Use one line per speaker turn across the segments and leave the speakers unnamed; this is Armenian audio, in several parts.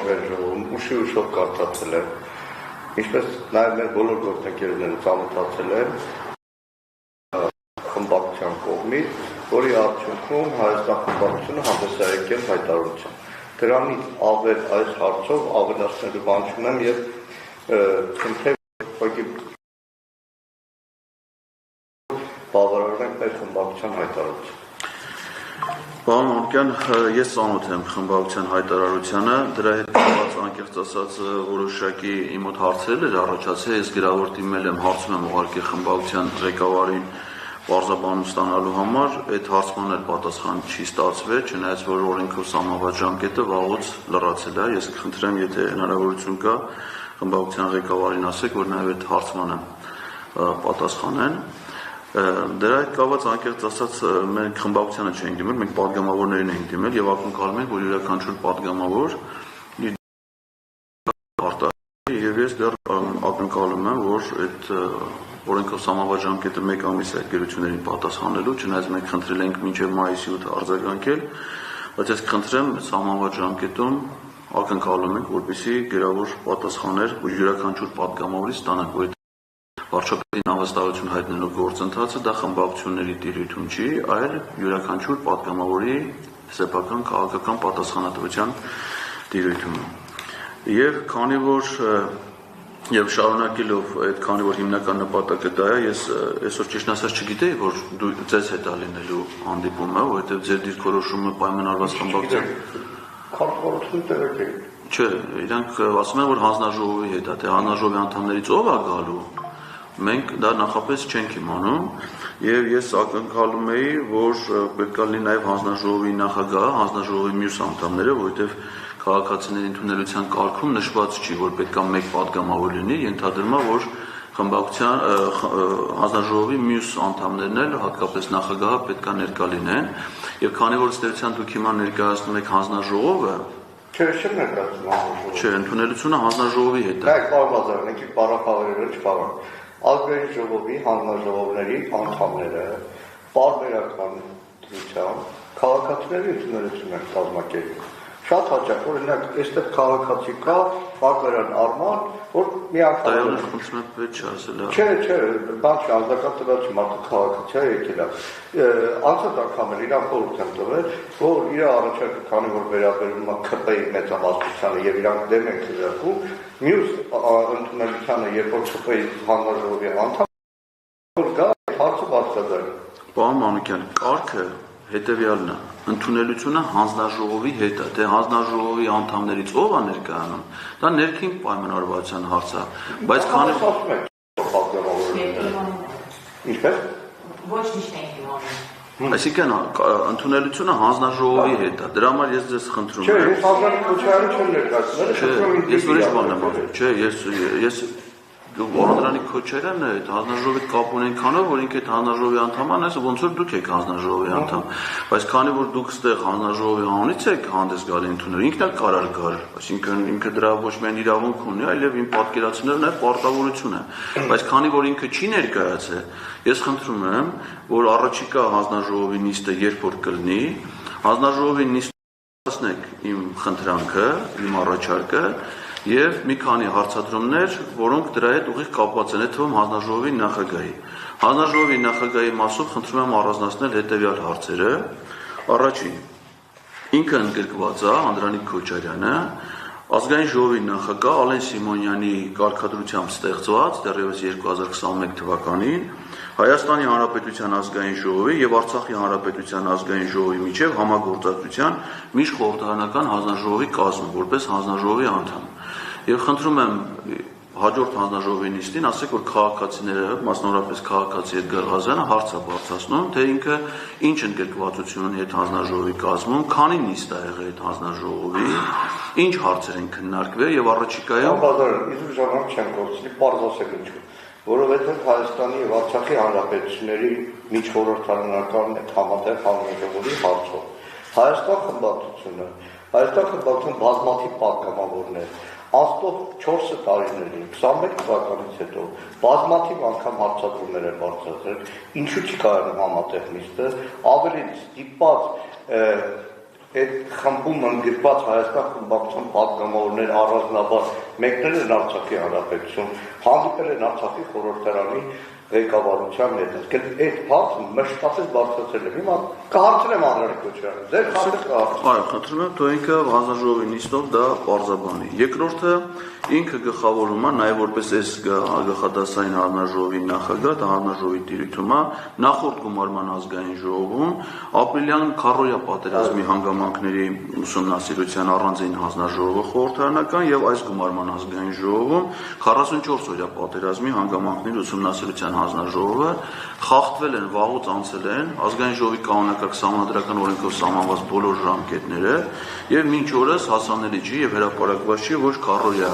ազգային ժողովում ուշով կարծացել են, ինչպես նաև մեր բոլոր գործընկերները ծանոթացել են խմբակցության կողմից, որի արդյունքում Հայաստան խմբակցությունը հանդես է եկել հայտարարությամբ։ Դրանից ավել այս հարցով ավելացնելու բան չունեմ եւ խնդրեմ բավարարենք մեր խմբակցության հայտարարությունը։
Պարոն Մամիկյան, ես ծանոթ եմ խմբակցության հայտարարությանը, դրա հետ կապված անկեղծ ասած որոշակի իմ մոտ հարցեր էր առաջացել, ես գրավոր դիմել եմ, հարցում եմ ուղղակի խմբակցության ղեկավարին պարզաբանում ստանալու համար, այդ հարցման էլ պատասխան չի ստացվել, չնայած որ օրենքով սահմանված ժամկետը վաղուց լրացել է, ես կխնդրեմ, եթե հնարավորություն կա, խմբակցության ղեկավարին ասեք, որ նաև այդ հարցմանը պատասխանեն։ Դրա հետ կապված անկեղծ ասած մենք խմբակցությանը չենք դիմել, մենք պատգամավորներին ենք դիմել եւ ակնկալում ենք, որ յուրաքանչյուր պատգամավոր եւ ես դեռ ակնկալում եմ, որ այդ օրենքով սահմանված ժամկետը 1 ամիս է այդ գերություններին պատասխանելու, չնայած մենք խնդրել ենք մինչև մայիսի 8-ը արձագանքել, բայց ես կխնդրեմ սահմանված ժամկետում ակնկալում ենք, որպեսզի գերավոր պատասխաններ յուրաքանչյուր պատգամավորից ստանանք, որ վարչապետին անվստահություն հայտնելու գործընթացը դա խմբակցությունների տիրույթում չի, այլ յուրաքանչյուր պատգամավորի սեփական քաղաքական պատասխանատվության տիրույթում։ Եվ քանի որ եւ շարունակելով այդ քանի որ հիմնական նպատակը դա է, ես այսօր ճիշտ ասած չգիտեի, որ ձեզ հետ է լինելու հանդիպումը, որովհետեւ ձեր դիրքորոշումը պայմանավորված խմբակցության
Քարտվորություն տեղեկ է։
Չէ, իրանք ասում են, որ հանձնաժողովի հետ է, թե հանձնաժողովի անդամներից ով է գալու, մենք դա նախապես չենք իմանում, եւ ես ակնկալում էի, որ պետք է լինի նաեւ հանձնաժողովի նախագահ, հանձնաժողովի մյուս անդամները, որովհետեւ քաղաքացիների ընդունելության կարգում նշված չի, որ պետք է 1 պատգամավոր լինի, ենթադրում է, որ խմբակցության հանձնաժողովի մյուս անդամներն էլ, հատկապես նախագահը պետք է ներկա լինեն, եւ քանի որ ստերության դուք հիմա ներկայացնում եք հանձնաժողովը,
Չէ, չեմ ներկայացնում հանձնաժողովը։
Չէ, ընդունելությունը հանձնաժողովի հետ է։
Դա պարոն Ղազարյան, եկեք բառախաղերով չպարոն։ Ազգային ժողովի հանձնաժողովների անդամները պարբերական դրությամբ քաղաքացիների ընդունելություն են կազմակերպում։ Շատ հաճախ, օրինակ, այստեղ քաղաքացի կա, Բաղդարյան Արման, որ մի անգամ
խնդրում եմ պետք չի ասել։
Չէ, բան չի, անձնական տվյալ չի, մարդը քաղաքացի է եկել է։ Անցած անգամ էլ իրան խորհուրդ եմ տվել, որ իր առաջարկը, քանի որ վերաբերում է ՔՊ-ի մեծամասնությանը եւ իրանք դեմ են քրակում, մյուս ընդունելությանը, երբ որ ՔՊ-ի հանձնաժողովի անդամ որ գա հարցը բացատրել։
Պարոն Մանուկյան, կարգը հետևյալն է, ընդունելությունը հանձնաժողովի հետ է, թե հանձնաժողովի անդամներից ով է ներկայանում, դա ներքին պայմանավորվածության հարց է, բայց քանի
Ինչպես։
Ոչ միշտ ենք իմանում։
Այսինքն ընդունելությունը հանձնաժողովի հետ է, դրա համար ես ձեզ խնդրում եմ։
Չէ, ես Հազարի Քոչարյանը չեմ ներկայացնել,
ես ուրիշ բան եմ ասում, չէ, ես Անդրանիկ Քոչարյանը այդ հանձնաժողովի կապ ունենքանով, որ ինքը այդ հանձնաժողովի անդամ է, ոնց որ դուք եք հանձնաժողովի անդամ, բայց քանի որ դուք ստեղ հանձնաժողովի անունից եք հանդես գալի ընդունել, ինքն էլ կարող գալ, այսինքն ինքը դրա ոչ միայն իրավունք ունի, այլև իմ պատկերացնելը նաև պարտավորություն է, բայց քանի որ ինքը չի ներկայացել, ես խնդրում եմ, որ առաջիկա հանձնաժողովի նիստը երբ որ կլինի, հանձնաժողովի նիստացնեք իմ խնդրանքը, իմ առաջարկը եւ մի քանի հարցադրումներ, որոնք դրա հետ ուղիղ կապված են, այդ թվում հանձնաժողովի նախագահի։ Հանձնաժողովի նախագահի մասով խնդրում եմ առանձնացնել հետեւյալ հարցերը։ Առաջին, ինքը ընդգրկված է Անդրանիկ Քոչարյանը, ազգային ժողովի նախագահ Ալեն Սիմոնյանի կարգադրությամբ ստեղծված դեռևս 2021 թվականին Հայաստանի Հանրապետության ազգային ժողովի եւ Արցախի Հանրապետության ազգային ժողովի միջև համագործակցության միջխորհրդարանական հանձնաժողովի կազմում, որպես հանձնաժողովի անդամ։ Եվ խնդրում եմ հաջորդ հանձնաժողովի նիստին ասեք, որ քաղաքացիները, մասնավորապես քաղաքացի Էդգար Ղազարյանը հարց է բարձրացնում, թե ինքը ինչ ընդգրկվածություն ունի այդ հանձնաժողովի կազմում, քանի նիստ է եղել այդ հանձնաժողովի, ինչ հարցեր են քննարկվել եւ առաջիկայում
Իզուր ժամանակ չեմ գործի, պարզ ասեք ինչու։ Որովհետև Հայաստանի եւ Արցախի հանրապետությունների միջխորհրդարանական համատեղ հանձնաժողովի հարցով Հայաստան խմբակցությունը բազմաթիվ պատգամավորներ անցնող 4 տարիներին 21 թվականից հետո բազմաթիվ անգամ հարցադրումներ են բարձրացրել, ինչու չի կայանում համատեղ նիստը, ավելի ստիպված այդ խմբում ընդգրկված Հայաստան խմբակցության պատգամավորներ առանձնաբար մեկնել են Արցախի հանրապետություն, հանդիպել են Արցախի խորհրդարանի ղեկավարության հետ։ Այդ հարցը մշտապես բարձրացել է։ Հիմա կհարցնեմ Անդրանիկ Քոչարյանը, ձեր հարցը կհարցնեմ։
Այո, խնդրում եմ, թող ինքը հանձնաժողովի նիստով դա պարզաբանի։ Երկրորդը ինքը գլխավորում է նաև որպես այս գլխադասային հանձնաժողովի նախագահ, դա հանձնաժողովի տիրույթում է նախորդ գումարման ազգային ժողովում ապրիլյան քարոյա պատերազմի հանգամանքների ուսումնասիրության առանձին հանձնաժողովը խորհրդարանական եւ այս գումարման ազգային ժողովում 44 օրյա պատերազմի հանգամանքների ուսումնասիրության հանձնաժողովը խախտվել են, վաղուց անցել են ազգային ժողովի կանոնակարգ սահմանադրական օրենքով սահմանված բոլոր ժամկետները եւ մինչ օրս հասանելի չի եւ հրապարակված չի ոչ քարոյա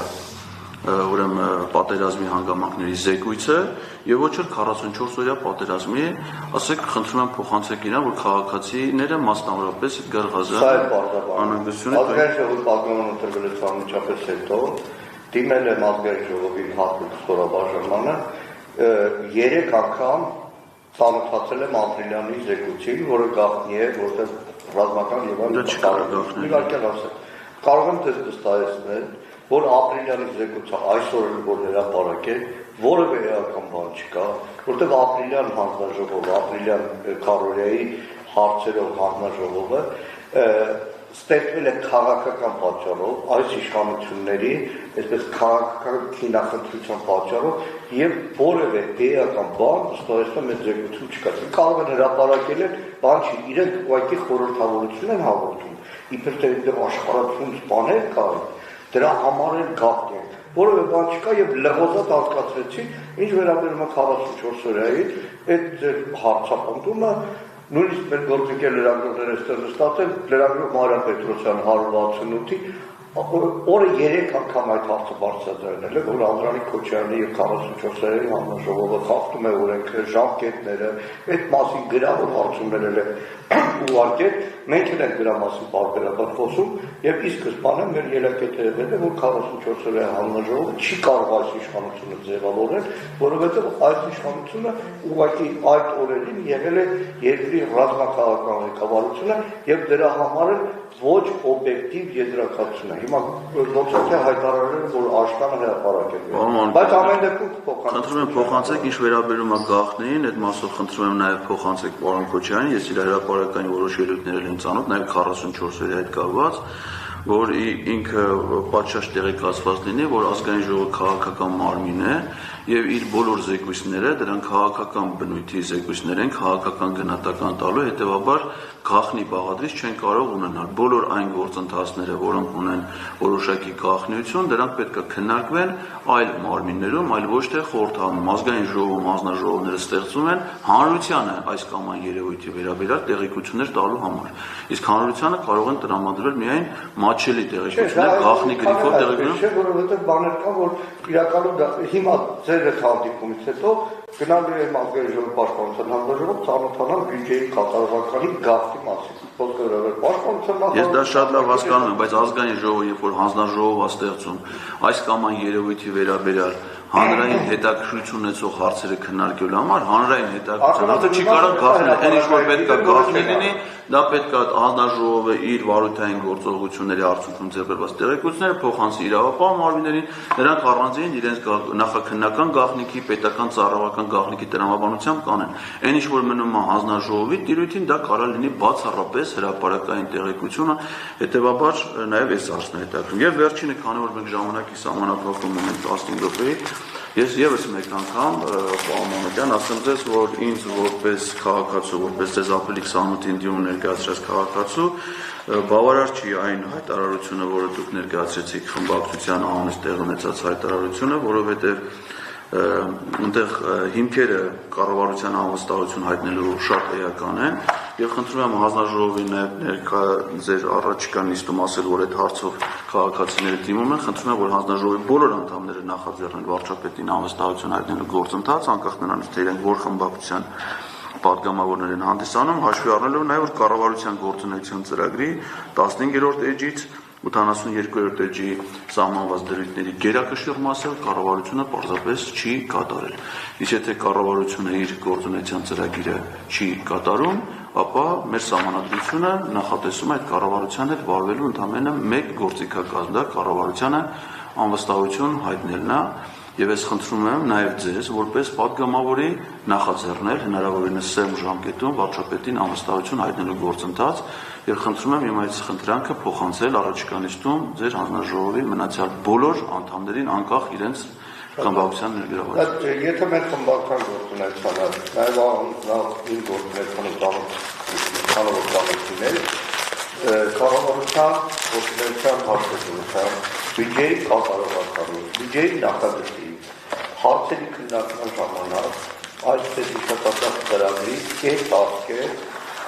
ուրեմն պատերազմի հանգամանքների զեկույցը եւ ոչ էլ 44 օրյա պատերազմի, ասեք, խնդրում եմ փոխանցեք իրան, որ քաղաքացիները մասնավորապես Գարղազյան անհանգստությունը
ազգային ժողովի պատգամավորը ընտրվելուց անմիջապես հետո դիմել եմ ազգային ժողովի հատուկ ստորաբաժանմանը 3 անգամ ծանոթացել եմ ապրիլյանի զեկույցին, որը գաղտնի է, որտեղ ռազմական եւ այլ կարող եմ դες վստահեցնել, որ ապրիլյանի զեկույցը այսօր որ հրապարակ է, որևէ էական բան չկա, որտեղ ապրիլյան հանձնաժողովը, ապրիլյան քարոյայի հարցերով հանձնաժողովը ստեղծվել է քաղաքական պատճառով, այս իշխանությունների, այսպես քաղաքական քինախնդրության պատճառով եւ որևէ էական բան ստորեցնում այդ զեկույցում չկա։ Կարող են հրապարակել են, բան չի, իրենք ուղղակի խորհրդավորություն են հաղորդում, իբր թե այդտեղ աշխարհացում սպաներ կային, դրա համար են գաղտնի են, որևէ բան չկա եւ լղոզատ հասկացրեցին, ինչ վերաբերում է 44 օրյայի, այդ հարցախնդումը նույնիսկ մեր գործիքեր լրագրողները ստեղ նստած են, լրագրող Մարիամ Պետրոսյան 168-ի օրը 3 անգամ այդ հարցը բարձրացրել է, որ Անդրանիկ Քոչարյանի եւ 44-րդ հանձնաժողովը խախտում է օրենքը, ժամկետները, այդ մասին գրավոր հարցումներ է ուղարկել, մենք ենք դրա մասին բարբերաբար խոսում եւ ի սկզբանե մեր ելակետը եղել է, որ 44-րդ հանձնաժողովը չի կարող այս իշխանությունը ձևավորել, որովհետեւ այս իշխանությունը ուղղակի այդ օրերին եղել է երկրի ռազմաքաղաքական ղեկավարությունը եւ դրա համար ոչ օբյեկտիվ եզրակացություն է։ Հիմա ոնց է հայտարարել, որ աշտանը հրապարակ է։ Բայց ամեն դեպքում
խնդրում եմ փոխանցեք, ինչ վերաբերում է գաղտնին, այդ մասով խնդրում եմ նաև փոխանցեք պարոն Քոչարյանին, ես իր հրապարակային որոշ ելույթներ եմ ծանոթ, նաև 44 օրյա հետ կապված, որ ինքը պատշաճ տեղեկացված լինի, որ ազգային ժողովը քաղաքական մարմին է եւ իր բոլոր զեկույցները դրանք քաղաքական բնույթի զեկույցներ են, քաղաքական գնահատական տալու, հետեւաբար գաղտնի բաղադրիչ չեն կարող ունենալ։ Բոլոր այն գործընթացները, որոնք ունեն որոշակի գաղտնիություն, դրանք պետք է քննարկվեն այլ մարմիններում, այլ ոչ թե խորհրդարանում։ Ազգային ժողովում հանձնաժողովները ստեղծում են հանրությանը այս կամ այն երևույթի վերաբերյալ տեղեկություններ տալու համար։ Իսկ հանրությանը կարող են տրամադրել միայն մատչելի տեղեկություններ, գաղտնի գրիֆով տեղեկություններ,
որովհետեւ բաներ կան, որ իրականում հիմա ձեր հանդիպումից հետո գնալու եմ ազգային ժողովի պաշտպանության հանձնաժողով ծանոթանալ բյուջեի կատարողականի գաղտնի մասին։
Ես դա շատ լավ հասկանում եմ, բայց ազգային ժողովը, երբ որ հանձնաժողով է ստեղծում այս կամ այն երևույթի վերաբերյալ հանրային հետաքրքրություն ունեցող հարցերը քննարկելու համար, հանրային հետաքրքրությունը չի կարող գաղտնի, այն ինչ որ պետք է գաղտնի լինի, դա պետք է հանձնաժողովը իր վարույթային գործողությունների արդյունքում ձեռբերված տեղեկությունները փոխանցի իրավապահ մարմիններին, նրանք առանձին իրենց նախաքննական գաղտնիքի, պետական ծառայական գաղտնիքի տրամաբանությամբ կանեն։ Այն ինչ որ մնում է հանձնաժողովի տիրույթին, դա կարող լինի բացառապես հրապարակային տեղեկությունը, հետեւաբար նաև այս հարցն է հետաքրքրում։ Եվ վերջինը, քանի որ մենք ժամանակի սահմանափակում ունենք 15 րոպեի, ես եւս մեկ անգամ պարոն Մանուկյան ասեմ ձեզ, որ ինձ որպես քաղաքացու, որպես ձեզ ապրիլի 28-ին դիմում ներկայացրած քաղաքացու, բավարար չի այն հայտարարությունը, որը դուք ներկայացրեցիք խմբակցության անունից տեղ ունեցած հայտարարությունը, որովհետեւ այնտեղ հիմքերը կառավարության անվստահություն հայտնելու շատ էական են եւ խնդրում եմ հանձնաժողովի ներկա ձեր առաջիկա նիստում ասել, որ այդ հարցով քաղաքացիները դիմում են, խնդրում եմ, որ հանձնաժողովի բոլոր անդամները նախաձեռնեն վարչապետին անվստահություն հայտնելու գործընթաց, անկախ նրանից, թե իրենք որ խմբակցության պատգամավորներ են հանդիսանում, հաշվի առնելով նաեւ որ կառավարության գործունեության ծրագրի 15-րդ էջից 82-րդ էջի սահմանված դրույթների գերակշիռ մասը կառավարությունը պարզապես չի կատարել։ Իսկ եթե կառավարությունը իր գործունեության ծրագիրը չի կատարում, ապա մեր սահմանադրությունը նախատեսում է այդ կառավարության հետ վարվելու ընդամենը մեկ գործիքակազմ, դա կառավարությանը անվստահություն հայտնելն է, եւ ես խնդրում եմ նաեւ ձեզ, որպես падգամավորի նախաձեռնել հնարավորինս սեմ ժամկետում վարչապետին անվստահություն հայտնելու գործընթաց եւ խնդրում եմ իմ այս խնդրանքը փոխանցել առաջիկանիշտում ձեր հանձնաժողովի մնացյալ բոլոր անդամներին անկախ իրենց խմբակցության ներգրավվածության։
Եթե մեր խմբական գործունեությանը նաեւ ին գործունեությանը կառավարություններ կառավարության գործունեության հաշվետվության բյուջեի կատարողականություն, բյուջեի նախագծի հարցերի քննարկման ժամանակ այս հիշատակած ծրագրի կես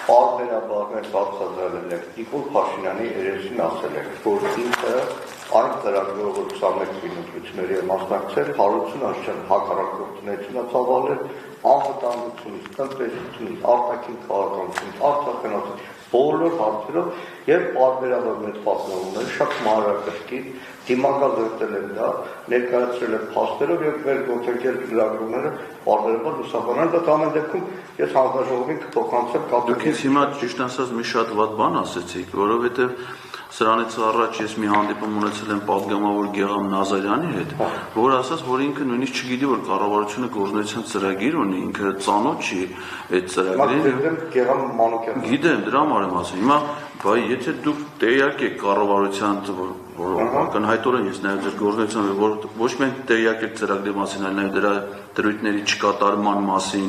պարբերաբար մեր բացատրել է Նիկոլ Փաշինյանի երեսին ասել է, որ ինքը այն ծրագրով 21 քննությունների է մասնակցել, հարություն աշխարհ հակառակորդությունից ծավալել, անվտանգությունից, տնտեսությունից, արտաքին քաղաքականությունից, արտաքնությունից բոլոր հարցերով եւ պարբերաբար մեր պատմողները շատ մանրակրկիտ դիմակալ դրել են դա, ներկայացրել են փաստերով եւ մեր գործընկեր լրագրողները պարբերաբար լուսաբանել, դա ամեն դեպքում ես հանձնաժողովին կփոխանցեմ
Դուք ինձ հիմա ճիշտ ասած մի շատ վատ բան ասեցիք, որովհետեւ սրանից առաջ ես մի հանդիպում ունեցել եմ падգամավոր Գեգամ Նազարյանի հետ, որ ասաց, որ ինքը նույնիսկ չգիտի, որ կառավարությունը գործունեության ծրագիր ունի, ինքը ծանոթ չի այդ ծրագրին։
Գեգամ Մանուկյան։
Գիտեմ, դրա համար եմ ասում։ Հիմա բայ եթե դուք տեղյակ եք կառավարության որ ակնհայտորեն ես նաև ձեր գործունեության որ ոչ միայն տեղյակ եք ծրագրի մասին, այլ նաև դրա դրույթների չկատարման մասին,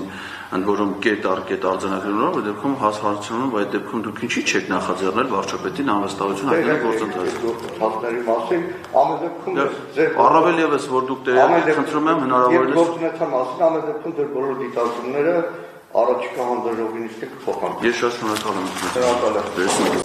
ընդ որում կետ առ կետ արձանագրելով, այդ դեպքում հասարակությունում այդ դեպքում դուք ինչի չեք նախաձեռնել վարչապետին անվստահություն հայտնելու գործընթացը։
Հասների մասին ամեն դեպքում ձեր
առավել եւս որ դուք տեղյակ եք, խնդրում եմ հնարավորինս
գործունեության մասին ամեն դեպքում ձեր բոլոր դիտարկումները առաջիկա հանձնաժողովին իսկ կփոխանցեմ։
Ես շատ շնորհակալ եմ։
Շնորհակալ եմ։